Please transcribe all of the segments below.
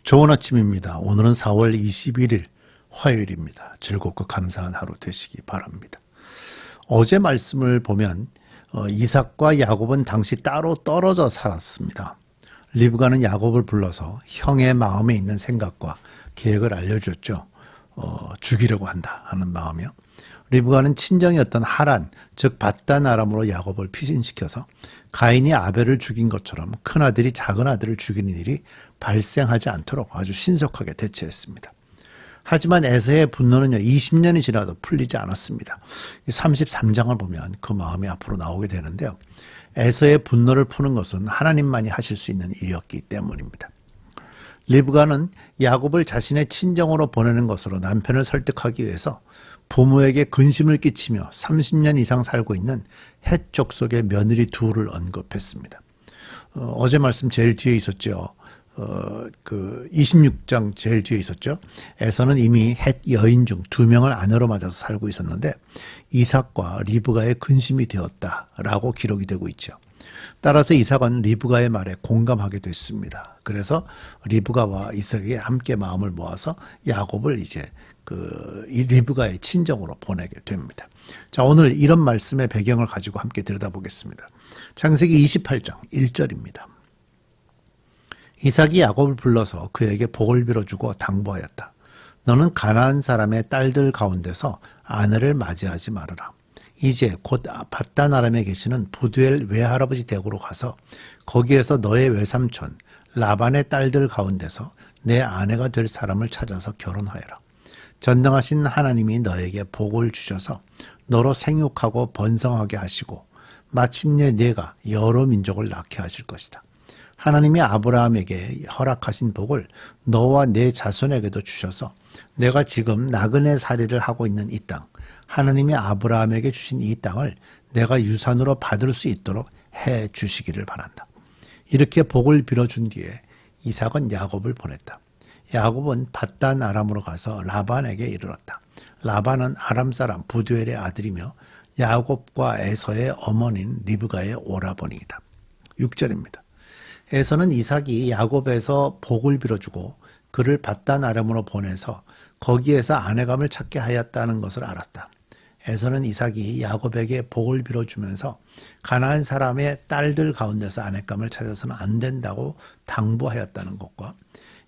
좋은 아침입니다. 오늘은 4월 21일 화요일입니다. 즐겁고 감사한 하루 되시기 바랍니다. 어제 말씀을 보면 이삭과 야곱은 당시 따로 떨어져 살았습니다. 리브가는 야곱을 불러서 형의 마음에 있는 생각과 계획을 알려줬죠. 죽이려고 한다 하는 마음이요. 리브가는 친정이었던 하란, 즉 밧단 아람으로 야곱을 피신시켜서 가인이 아벨을 죽인 것처럼 큰아들이 작은아들을 죽이는 일이 발생하지 않도록 아주 신속하게 대처했습니다. 하지만 에서의 분노는요, 20년이 지나도 풀리지 않았습니다. 33장을 보면 그 마음이 앞으로 나오게 되는데요. 에서의 분노를 푸는 것은 하나님만이 하실 수 있는 일이었기 때문입니다. 리브가는 야곱을 자신의 친정으로 보내는 것으로 남편을 설득하기 위해서 부모에게 근심을 끼치며 30년 이상 살고 있는 헷 족속의 며느리 둘을 언급했습니다. 어제 말씀 제일 뒤에 있었죠. 26장 제일 뒤에 있었죠. 에서는 이미 헷 여인 중 2명을 아내로 맞아서 살고 있었는데 이삭과 리브가의 근심이 되었다라고 기록이 되고 있죠. 따라서 이삭은 리브가의 말에 공감하게 됐습니다. 그래서 리브가와 이삭이 함께 마음을 모아서 야곱을 이제 이 리브가의 친정으로 보내게 됩니다. 자, 오늘 이런 말씀의 배경을 가지고 함께 들여다보겠습니다. 창세기 28장 1절입니다. 이삭이 야곱을 불러서 그에게 복을 빌어주고 당부하였다. 너는 가나안 사람의 딸들 가운데서 아내를 맞이하지 말아라. 이제 곧 밧단 아람에 계시는 부두엘 외할아버지 댁으로 가서 거기에서 너의 외삼촌 라반의 딸들 가운데서 내 아내가 될 사람을 찾아서 결혼하여라. 전능하신 하나님이 너에게 복을 주셔서 너로 생육하고 번성하게 하시고 마침내 네가 여러 민족을 낳게 하실 것이다. 하나님이 아브라함에게 허락하신 복을 너와 내 자손에게도 주셔서 내가 지금 나그네 살이를 하고 있는 이 땅, 하나님이 아브라함에게 주신 이 땅을 내가 유산으로 받을 수 있도록 해 주시기를 바란다. 이렇게 복을 빌어준 뒤에 이삭은 야곱을 보냈다. 야곱은 밧단 아람으로 가서 라반에게 이르렀다. 라반은 아람 사람 부두엘의 아들이며 야곱과 에서의 어머니인 리브가의 오라버니이다. 6절입니다. 에서는 이삭이 야곱에서 복을 빌어주고 그를 밧단 아람으로 보내서 거기에서 아내감을 찾게 하였다는 것을 알았다. 에서는 이삭이 야곱에게 복을 빌어주면서 가나안 사람의 딸들 가운데서 아내감을 찾아서는 안 된다고 당부하였다는 것과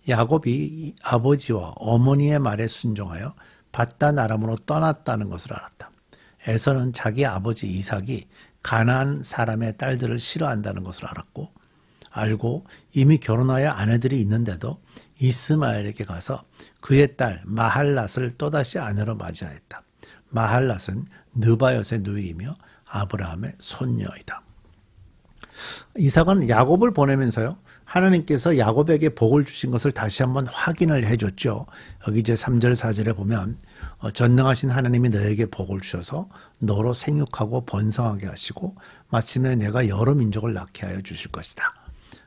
야곱이 아버지와 어머니의 말에 순종하여 밧단 아람으로 떠났다는 것을 알았다. 에서는 자기 아버지 이삭이 가나안 사람의 딸들을 싫어한다는 것을 알고 이미 결혼하여 아내들이 있는데도 이스마엘에게 가서 그의 딸 마할랏을 또다시 아내로 맞이하였다. 마할랏은 느바옅의 누이이며 아브라함의 손녀이다. 이삭은 야곱을 보내면서요, 하나님께서 야곱에게 복을 주신 것을 다시 한번 확인을 해줬죠. 여기 이제 3절 4절에 보면 전능하신 하나님이 너에게 복을 주셔서 너로 생육하고 번성하게 하시고 마침내 내가 여러 민족을 낳게 하여 주실 것이다.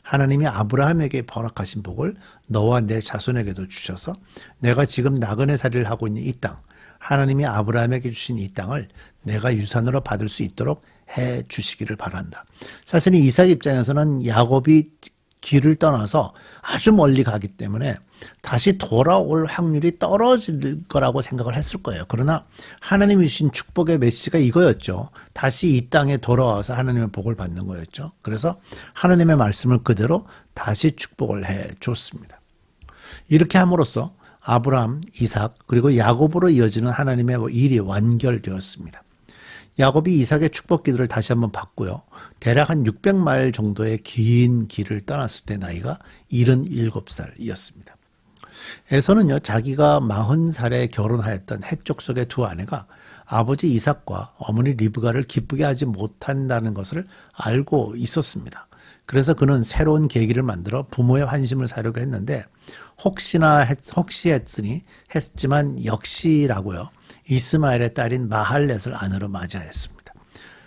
하나님이 아브라함에게 허락하신 복을 너와 내 자손에게도 주셔서 내가 지금 나그네 살이를 하고 있는 이 땅, 하나님이 아브라함에게 주신 이 땅을 내가 유산으로 받을 수 있도록 해 주시기를 바란다. 사실 이삭 입장에서는 야곱이 길을 떠나서 아주 멀리 가기 때문에 다시 돌아올 확률이 떨어질 거라고 생각을 했을 거예요. 그러나 하나님이 주신 축복의 메시지가 이거였죠. 다시 이 땅에 돌아와서 하나님의 복을 받는 거였죠. 그래서 하나님의 말씀을 그대로 다시 축복을 해 줬습니다. 이렇게 함으로써 아브라함, 이삭, 그리고 야곱으로 이어지는 하나님의 일이 완결되었습니다. 야곱이 이삭의 축복 기도를 다시 한번 받고요. 대략 한 600마일 정도의 긴 길을 떠났을 때 나이가 77살이었습니다. 에서는요, 자기가 40살에 결혼하였던 헷 족속의 두 아내가 아버지 이삭과 어머니 리브가를 기쁘게 하지 못한다는 것을 알고 있었습니다. 그래서 그는 새로운 계기를 만들어 부모의 환심을 사려고 했는데 혹시 했지만 역시라고요. 이스마엘의 딸인 마할렛을 아내로 맞이하였습니다.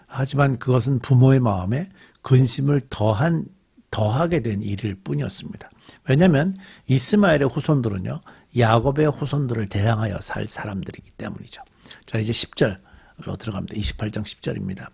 하지만 그것은 부모의 마음에 근심을 더하게 된 일일 뿐이었습니다. 왜냐하면 이스마엘의 후손들은요, 야곱의 후손들을 대항하여 살 사람들이기 때문이죠. 자, 이제 10절로 들어갑니다. 28장 10절입니다.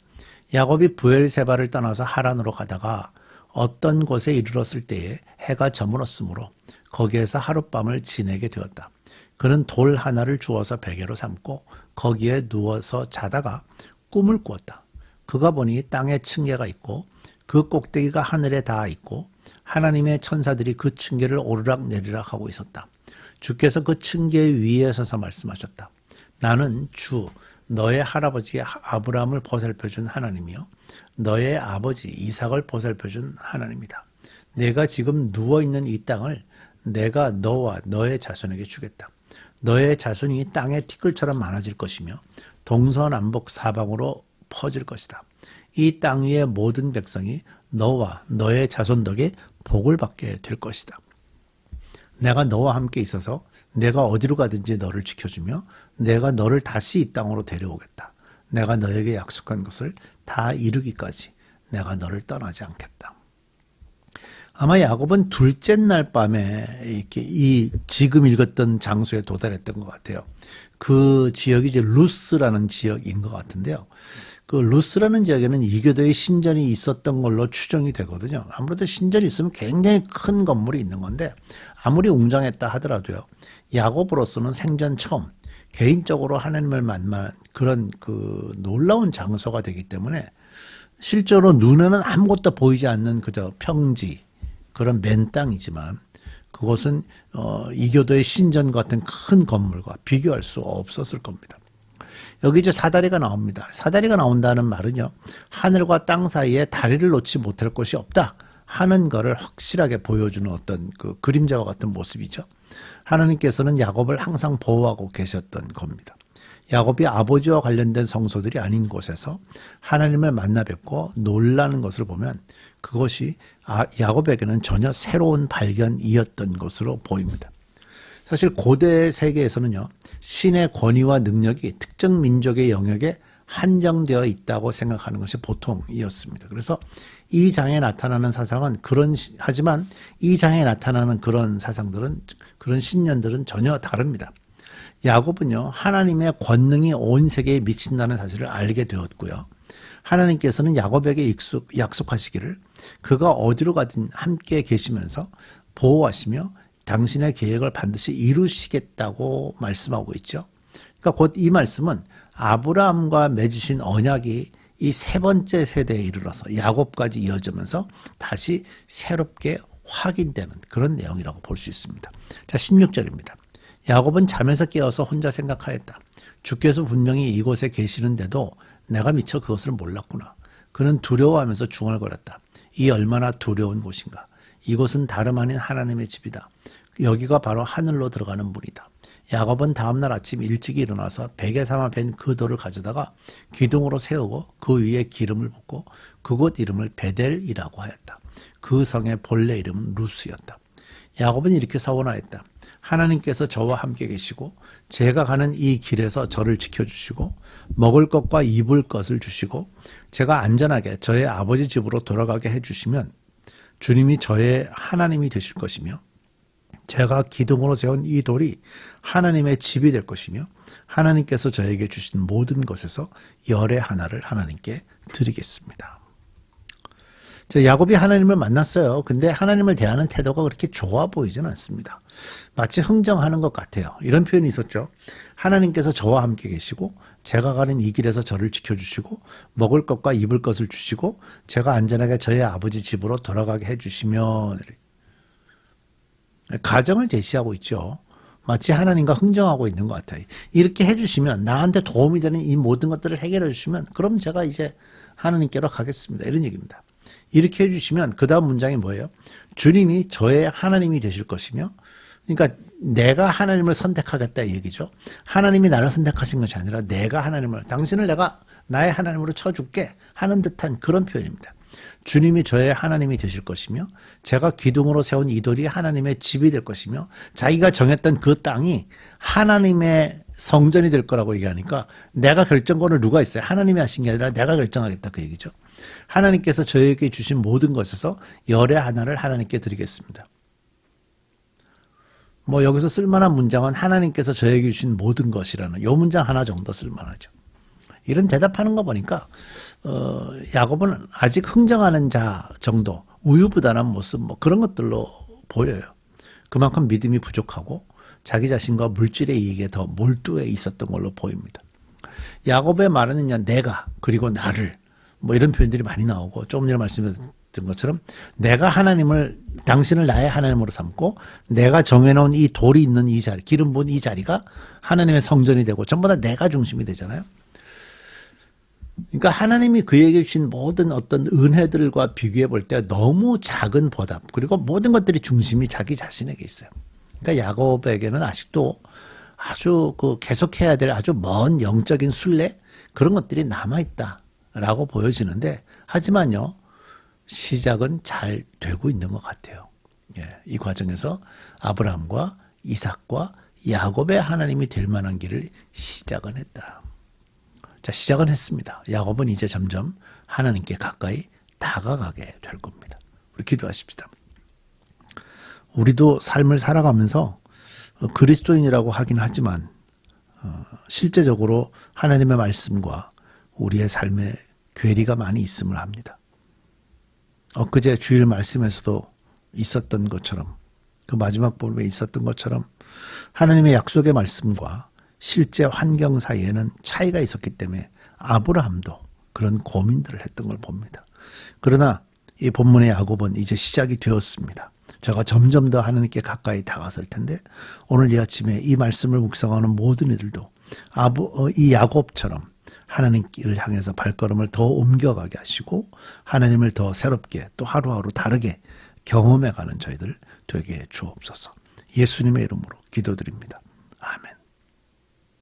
야곱이 부엘세바를 떠나서 하란으로 가다가 어떤 곳에 이르렀을 때에 해가 저물었으므로 거기에서 하룻밤을 지내게 되었다. 그는 돌 하나를 주워서 베개로 삼고 거기에 누워서 자다가 꿈을 꾸었다. 그가 보니 땅에 층계가 있고 그 꼭대기가 하늘에 닿아 있고 하나님의 천사들이 그 층계를 오르락 내리락 하고 있었다. 주께서 그 층계 위에 서서 말씀하셨다. 나는 주 너의 할아버지 아브라함을 보살펴준 하나님이요 너의 아버지 이삭을 보살펴준 하나님이다. 내가 지금 누워있는 이 땅을 내가 너와 너의 자손에게 주겠다. 너의 자손이 땅의 티끌처럼 많아질 것이며 동서남북 사방으로 퍼질 것이다. 이 땅 위의 모든 백성이 너와 너의 자손 덕에 복을 받게 될 것이다. 내가 너와 함께 있어서 내가 어디로 가든지 너를 지켜주며 내가 너를 다시 이 땅으로 데려오겠다. 내가 너에게 약속한 것을 다 이루기까지 내가 너를 떠나지 않겠다. 아마 야곱은 둘째 날 밤에 이렇게 이 지금 읽었던 장소에 도달했던 것 같아요. 그 지역이 이제 루스라는 지역인 것 같은데요. 그 루스라는 지역에는 이교도의 신전이 있었던 걸로 추정이 되거든요. 아무래도 신전이 있으면 굉장히 큰 건물이 있는 건데 아무리 웅장했다 하더라도요. 야곱으로서는 생전 처음 개인적으로 하나님을 만난 그런 그 놀라운 장소가 되기 때문에 실제로 눈에는 아무것도 보이지 않는 그저 평지 그런 맨 땅이지만 그것은 이교도의 신전 같은 큰 건물과 비교할 수 없었을 겁니다. 여기 이제 사다리가 나옵니다. 사다리가 나온다는 말은요. 하늘과 땅 사이에 다리를 놓지 못할 곳이 없다 하는 것을 확실하게 보여주는 어떤 그 그림자와 같은 모습이죠. 하나님께서는 야곱을 항상 보호하고 계셨던 겁니다. 야곱이 아버지와 관련된 성소들이 아닌 곳에서 하나님을 만나 뵙고 놀라는 것을 보면 그것이 야곱에게는 전혀 새로운 발견이었던 것으로 보입니다. 사실 고대 세계에서는요. 신의 권위와 능력이 특정 민족의 영역에 한정되어 있다고 생각하는 것이 보통이었습니다. 그래서 이 장에 나타나는 사상은 하지만 이 장에 나타나는 그런 사상들은 그런 신년들은 전혀 다릅니다. 야곱은요. 하나님의 권능이 온 세계에 미친다는 사실을 알게 되었고요. 하나님께서는 야곱에게 약속하시기를 그가 어디로 가든 함께 계시면서 보호하시며 당신의 계획을 반드시 이루시겠다고 말씀하고 있죠. 그러니까 곧 이 말씀은 아브라함과 맺으신 언약이 이 세 번째 세대에 이르러서 야곱까지 이어지면서 다시 새롭게 확인되는 그런 내용이라고 볼 수 있습니다. 자, 16절입니다. 야곱은 잠에서 깨어서 혼자 생각하였다. 주께서 분명히 이곳에 계시는데도 내가 미처 그것을 몰랐구나. 그는 두려워하면서 중얼거렸다. 이 얼마나 두려운 곳인가. 이곳은 다름 아닌 하나님의 집이다. 여기가 바로 하늘로 들어가는 문이다. 야곱은 다음날 아침 일찍 일어나서 베개 삼아 벤 그 돌을 가져다가 기둥으로 세우고 그 위에 기름을 붓고 그곳 이름을 베델이라고 하였다. 그 성의 본래 이름은 루스였다. 야곱은 이렇게 서원하였다. 하나님께서 저와 함께 계시고 제가 가는 이 길에서 저를 지켜주시고 먹을 것과 입을 것을 주시고 제가 안전하게 저의 아버지 집으로 돌아가게 해주시면 주님이 저의 하나님이 되실 것이며 제가 기둥으로 세운 이 돌이 하나님의 집이 될 것이며 하나님께서 저에게 주신 모든 것에서 열의 하나를 하나님께 드리겠습니다. 야곱이 하나님을 만났어요. 근데 하나님을 대하는 태도가 그렇게 좋아 보이지는 않습니다. 마치 흥정하는 것 같아요. 이런 표현이 있었죠. 하나님께서 저와 함께 계시고 제가 가는 이 길에서 저를 지켜주시고 먹을 것과 입을 것을 주시고 제가 안전하게 저의 아버지 집으로 돌아가게 해주시면 가정을 제시하고 있죠. 마치 하나님과 흥정하고 있는 것 같아요. 이렇게 해주시면 나한테 도움이 되는 이 모든 것들을 해결해 주시면 그럼 제가 이제 하나님께로 가겠습니다. 이런 얘기입니다. 이렇게 해주시면 그 다음 문장이 뭐예요? 주님이 저의 하나님이 되실 것이며 그러니까 내가 하나님을 선택하겠다 이 얘기죠. 하나님이 나를 선택하신 것이 아니라 내가 하나님을 당신을 내가 나의 하나님으로 쳐줄게 하는 듯한 그런 표현입니다. 주님이 저의 하나님이 되실 것이며 제가 기둥으로 세운 이 돌이 하나님의 집이 될 것이며 자기가 정했던 그 땅이 하나님의 성전이 될 거라고 얘기하니까 내가 결정권을 누가 있어요? 하나님이 하신 게 아니라 내가 결정하겠다 그 얘기죠. 하나님께서 저에게 주신 모든 것에서 열의 하나를 하나님께 드리겠습니다. 여기서 쓸만한 문장은 하나님께서 저에게 주신 모든 것이라는 이 문장 하나 정도 쓸만하죠. 이런 대답하는 거 보니까 야곱은 아직 흥정하는 자 정도 우유부단한 모습 그런 것들로 보여요. 그만큼 믿음이 부족하고 자기 자신과 물질의 이익에 더 몰두해 있었던 걸로 보입니다. 야곱의 말은요, 내가 그리고 나를 뭐 이런 표현들이 많이 나오고 조금 전에 말씀드린 것처럼 내가 하나님을 당신을 나의 하나님으로 삼고 내가 정해놓은 이 돌이 있는 이 자리, 기름 부은 이 자리가 하나님의 성전이 되고 전부 다 내가 중심이 되잖아요. 그러니까 하나님이 그에게 주신 모든 어떤 은혜들과 비교해 볼 때 너무 작은 보답, 그리고 모든 것들이 중심이 자기 자신에게 있어요. 그러니까 야곱에게는 아직도 아주 계속해야 될 아주 먼 영적인 순례, 그런 것들이 남아있다라고 보여지는데, 하지만요, 시작은 잘 되고 있는 것 같아요. 이 과정에서 아브라함과 이삭과 야곱의 하나님이 될 만한 길을 시작은 했다. 자, 시작은 했습니다. 야곱은 이제 점점 하나님께 가까이 다가가게 될 겁니다. 우리 기도하십시다. 우리도 삶을 살아가면서 그리스도인이라고 하긴 하지만 실제적으로 하나님의 말씀과 우리의 삶에 괴리가 많이 있음을 합니다. 엊그제 주일 말씀에서도 있었던 것처럼, 그 마지막 부분에 있었던 것처럼 하나님의 약속의 말씀과 실제 환경 사이에는 차이가 있었기 때문에 아브라함도 그런 고민들을 했던 걸 봅니다. 그러나 이 본문의 야곱은 이제 시작이 되었습니다. 제가 점점 더 하나님께 가까이 다가설 텐데, 오늘 이 아침에 이 말씀을 묵상하는 모든 이들도 이 야곱처럼 하나님을 향해서 발걸음을 더 옮겨가게 하시고 하나님을 더 새롭게 또 하루하루 다르게 경험해가는 저희들 되게 해 주옵소서. 예수님의 이름으로 기도드립니다.